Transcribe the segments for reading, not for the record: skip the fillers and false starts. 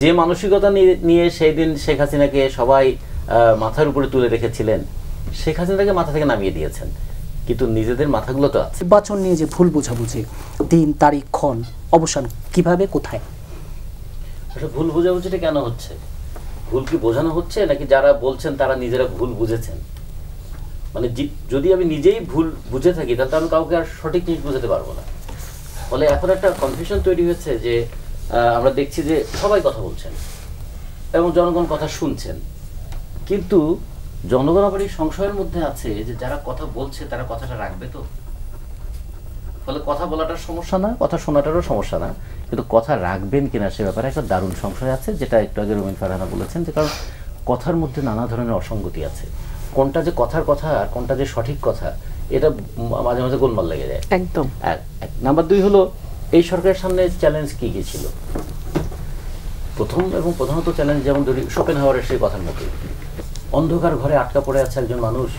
যে মানসিকতা নিয়ে সেই দিন শেখ হাসিনাকে সবাই মাথার উপরে তুলে রেখেছিলেন, শেখ হাসিনাকে মাথা থেকে নামিয়ে দিয়েছেন, কিন্তু নিজেদের মাথাগুলো তো আছে। নির্বাচন নিয়ে যে ভুল বোঝাবুঝি, দিন তারিখ ক্ষণ অবসান কিভাবে কোথায়, আসলে ভুল বোঝাবুঝিটা কেন হচ্ছে? ভুল কি বোঝানো হচ্ছে নাকি যারা বলছেন তারা নিজেরা ভুল বুঝেছেন? মানে যদি আমি নিজেই ভুল বুঝে থাকি তাহলে আমি কাউকে আর সঠিক জিনিস বুঝাতে পারবো না। ফলে এখন একটা কনফিউশন তৈরি হয়েছে যে আমরা দেখছি যে সবাই কথা বলছেন এবং জনগণ কথা শুনছেন, কিন্তু জনগণ আবার এই সংশয়ের মধ্যে আছে যে যারা কথা বলছে তারা কথাটা রাখবে তো। ফলে কথা বলাটার সমস্যা না, কথা শোনাটারও সমস্যা না, কিন্তু কথা রাখবেন কিনা সে ব্যাপারে একটা দারুণ সংশয় আছে, যেটা একটু আগে রুমিন ফারহানা বলেছেন। যে কারণ কথার মধ্যে নানা ধরনের অসঙ্গতি আছে, কোনটা যে কথার কথা আর কোনটা যে সঠিক কথা এটা মাঝে মাঝে গোলমাল লেগে যায়। একদম। নাম্বার 2 হলো এই সরকারের সামনে চ্যালেঞ্জ কি কি ছিল। প্রথম এবং প্রধানত চ্যালেঞ্জ, যেমন ধরি শোপেনহাওয়ারের সেই কথার মতো, অন্ধকার ঘরে আটকা পড়ে আছে একজন মানুষ,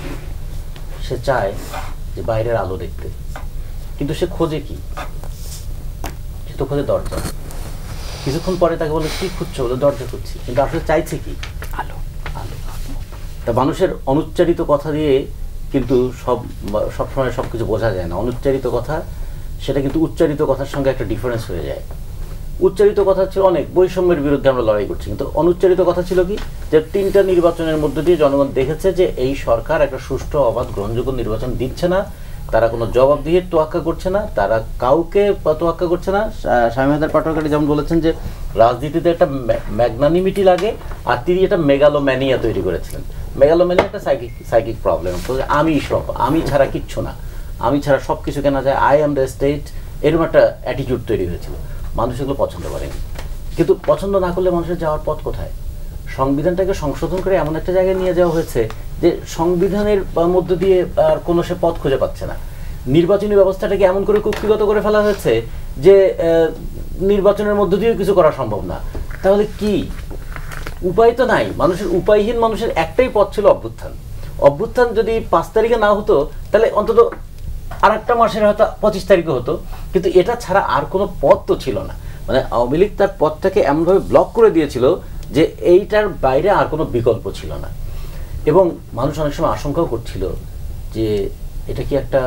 সে চায় যে বাইরের আলো দেখতে, কিন্তু সে খোঁজে কি? সে তো খোঁজে দরজা। কিছুক্ষণ পরে তাকে বলে কি খুঁজছো? বলে দরজা খুঁজছি, কিন্তু আসলে চাইছে কি? আলো। আলো। তা মানুষের অনুচ্চারিত কথা দিয়ে কিন্তু সবসময় সবকিছু বোঝা যায় না। অনুচ্চারিত কথা সেটা কিন্তু উচ্চারিত কথার সঙ্গে একটা ডিফারেন্স হয়ে যায়। উচ্চারিত কথা ছিল অনেক, বৈষম্যের বিরুদ্ধে আমরা লড়াই করছি, কিন্তু অনুচ্চারিত কথা ছিল কি? যে 3টা নির্বাচনের মধ্য দিয়ে জনগণ দেখেছে যে এই সরকার একটা সুষ্ঠু অবাধ গ্রহণযোগ্য নির্বাচন দিচ্ছে না, তারা কোনো জবাবদিহির তোয়াক্কা করছে না, তারা কাউকে তোয়াক্কা করছে না। শামীম হায়দার পাটোয়ারি যেমন বলেছেন যে রাজনীতিতে একটা ম্যাগনানিমিটি লাগে, আর তিনি একটা মেগালোম্যানিয়া তৈরি করেছিলেন। মেগালোম্যানিয়া একটা সাইকিক প্রবলেম, আমি সব, আমি ছাড়া কিচ্ছু না, আমি ছাড়া সব কিছু কেনা যায়, আই অ্যাম দ্য স্টেট, এরকম একটা অ্যাটিটিউড তৈরি হয়েছিল। মানুষ এগুলো পছন্দ করেনি, কিন্তু পছন্দ না করলে মানুষের যাওয়ার পথ কোথায়? সংবিধানটাকে সংশোধন করে এমন একটা জায়গায় নিয়ে যাওয়া হয়েছে যে সংবিধানের মধ্য দিয়ে আর কোনো সে পথ খুঁজে পাচ্ছে না। নির্বাচনী ব্যবস্থাটাকে এমন করে কুক্ষিগত করে ফেলা হয়েছে যে নির্বাচনের মধ্য দিয়েও কিছু করা সম্ভব না। তাহলে কি উপায়? তো নাই। মানুষের উপায়হীন মানুষের একটাই পথ ছিল অভ্যুত্থান। অভ্যুত্থান যদি 5 তারিখে না হতো তাহলে অন্তত আরেকটা মাসের হয়তো 25 তারিখে হতো, কিন্তু এটা ছাড়া আর কোনো পথ তো ছিল না। মানে আওয়ামী লীগ তার পথটাকে এমনভাবে ব্লক করে দিয়েছিল যে এইটার বাইরে আর কোনো বিকল্প ছিল না। এবং মানুষ অনেক সময় আশঙ্কাও করছিল যে এটা কি একটা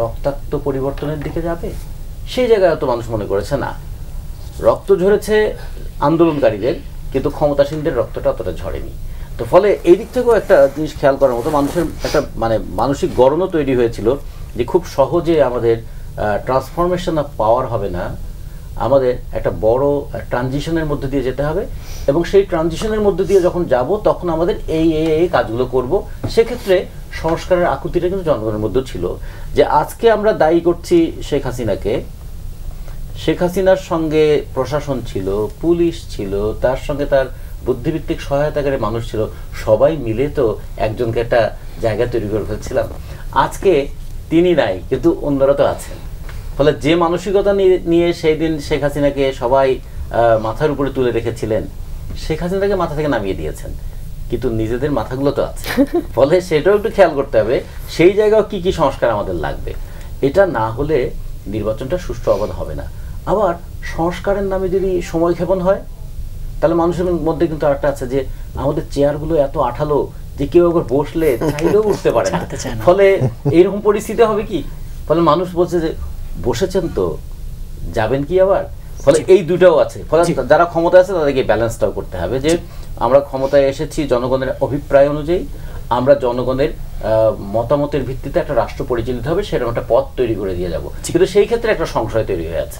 রক্তাক্ত পরিবর্তনের দিকে যাবে। সেই জায়গায় তো মানুষ মনে করেছে না, রক্ত ঝরেছে আন্দোলনকারীদের, কিন্তু ক্ষমতাসীনদের রক্তটা অতটা ঝরেনি। তো ফলে এই দিক থেকেও একটা জিনিস খেয়াল করার মতো, মানুষের একটা মানে মানসিক গড়নও তৈরি হয়েছিল যে খুব সহজে আমাদের ট্রান্সফরমেশন অফ পাওয়ার হবে না, আমাদের একটা বড় ট্রানজিশনের মধ্যে দিয়ে যেতে হবে, এবং সেই ট্রানজিশনের মধ্যে দিয়ে যখন যাব তখন আমাদের এই কাজগুলো করব। সেক্ষেত্রে সংস্কারের আকুতিটা কিন্তু জনগণের মধ্যে ছিল। যে আজকে আমরা দায়ী করছি শেখ হাসিনাকে, শেখ হাসিনার সঙ্গে প্রশাসন ছিল, পুলিশ ছিল, তার সঙ্গে তার বুদ্ধিভিত্তিক সহায়তাকারী মানুষ ছিল, সবাই মিলে তো একজনকে একটা জায়গা তৈরি করে ফেলছিলাম। আজকে তিনি নাই, কিন্তু অন্যরা তো আছেন। ফলে যে মানসিকতা নিয়ে সেই দিন শেখ হাসিনাকে সবাই মাথার উপরে তুলে রেখেছিলেন, শেখ হাসিনাকে মাথা থেকে নামিয়ে দিয়েছেন, কিন্তু নিজেদের মাথাগুলো তো আছে। ফলে সেটাও একটু খেয়াল করতে হবে, সেই জায়গাও কি কি সংস্কার আমাদের লাগবে। এটা না হলে নির্বাচনটা সুষ্ঠু অবাধ হবে না। আবার সংস্কারের নামে যদি সময়ক্ষেপণ হয়, তাহলে মানুষের মধ্যে কিন্তু আরেকটা আছে যে আমাদের চেয়ারগুলো এত আঠালো যে কেউ একবার বসলে চাইলেও উঠতে পারে না। ফলে এইরকম পরিস্থিতি হবে কি? ফলে মানুষ বলছে যে বসেছেন তো যাবেন কি আবার? ফলে এই দুটাও আছে। ফলে যারা ক্ষমতায় আছে তাদেরকে ব্যালেন্সটাও করতে হবে যে আমরা ক্ষমতায় এসেছি জনগণের অভিপ্রায় অনুযায়ী, আমরা জনগণের মতামতের ভিত্তিতে একটা রাষ্ট্র পরিচালিত হবে, সেরকম একটা পথ তৈরি করে দিয়ে যাবো, কিন্তু সেই ক্ষেত্রে একটা সংশয় তৈরি হয়ে আছে।